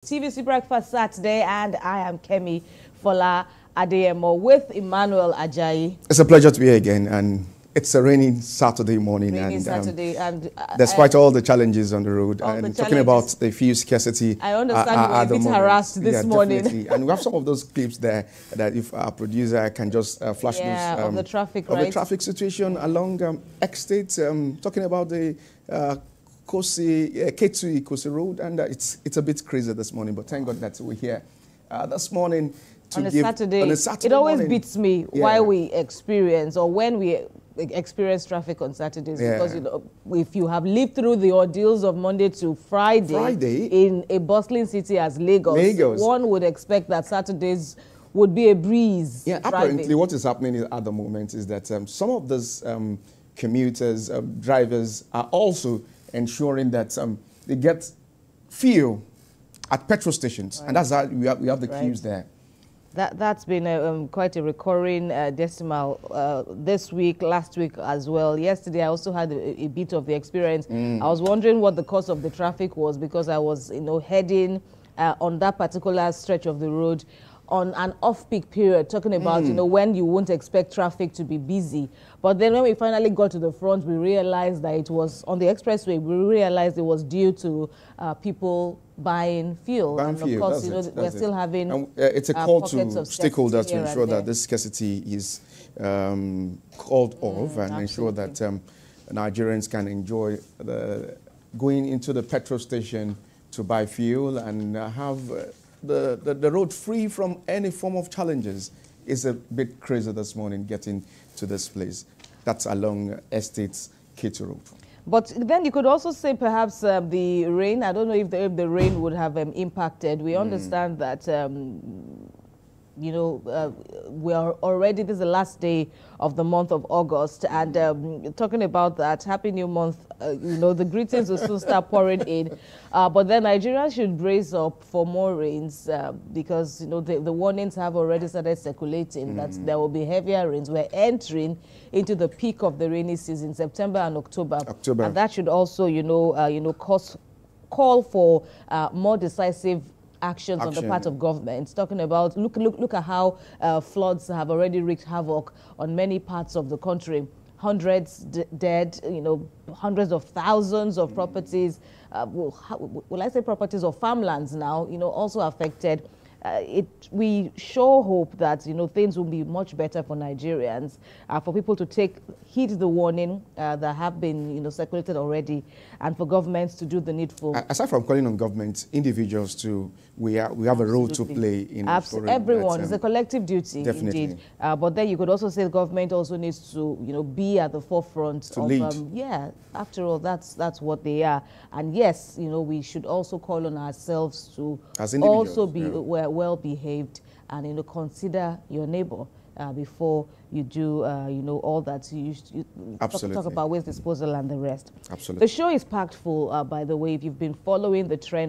TVC Breakfast Saturday, and I am Kemi Fola Adeyemo with Emmanuel Ajayi. It's a pleasure to be here again, and it's a rainy Saturday morning. Despite all the challenges on the road, and talking about the fuel scarcity, I understand you're a bit harassed this morning. Definitely. And we have some of those clips there that if our producer can just flash those of the traffic, of the traffic situation along X-State, talking about the K2 Kosi Road, and it's a bit crazy this morning, but thank God that we're here this morning on a Saturday. It always beats me why we experience, or when we experience traffic on Saturdays, because if you have lived through the ordeals of Monday to Friday in a bustling city as Lagos, one would expect that Saturdays would be a breeze. Yeah, apparently what is happening at the moment is that some of those commuters, drivers are also ensuring that they get fuel at petrol stations, and that's how we have the queues there. That's been quite a recurring decimal this week, last week as well. Yesterday, I also had a bit of the experience. I was wondering what the cause of the traffic was, because I was, heading on that particular stretch of the road on an off-peak period, talking about, when you won't expect traffic to be busy. But then when we finally got to the front, we realized that it was on the expressway. We realized it was due to people buying fuel. And of course, we're still having it's a call to stakeholders to ensure that this scarcity is called off and ensure that Nigerians can enjoy going into the petrol station to buy fuel and have the road free from any form of challenges. Is a bit crazy this morning getting to this place. That's along Estates K2 Road. But then you could also say perhaps the rain. I don't know if the rain would have impacted. We understand that we are already, this is the last day of the month of August, and talking about that, happy new month, the greetings will soon start pouring in, but then Nigeria should brace up for more rains, because the warnings have already started circulating that there will be heavier rains. We're entering into the peak of the rainy season, September and October. And that should also call for more decisive actions on the part of government. Talking about, look at how floods have already wreaked havoc on many parts of the country. Hundreds dead, hundreds of thousands of properties, will I say properties or farmlands now, also affected. We sure hope that things will be much better for Nigerians, for people to heed the warning that have been circulated already, and for governments to do the needful. Aside from calling on government, individuals too, we have a role to play in everyone. It's a collective duty, definitely. Indeed. But then you could also say the government also needs to be at the forefront to lead. After all, that's what they are. And yes, we should also call on ourselves to also be well behaved and consider your neighbor before you do all that you talk about waste disposal and the rest. Absolutely. The show is packed full, by the way. If you've been following the trend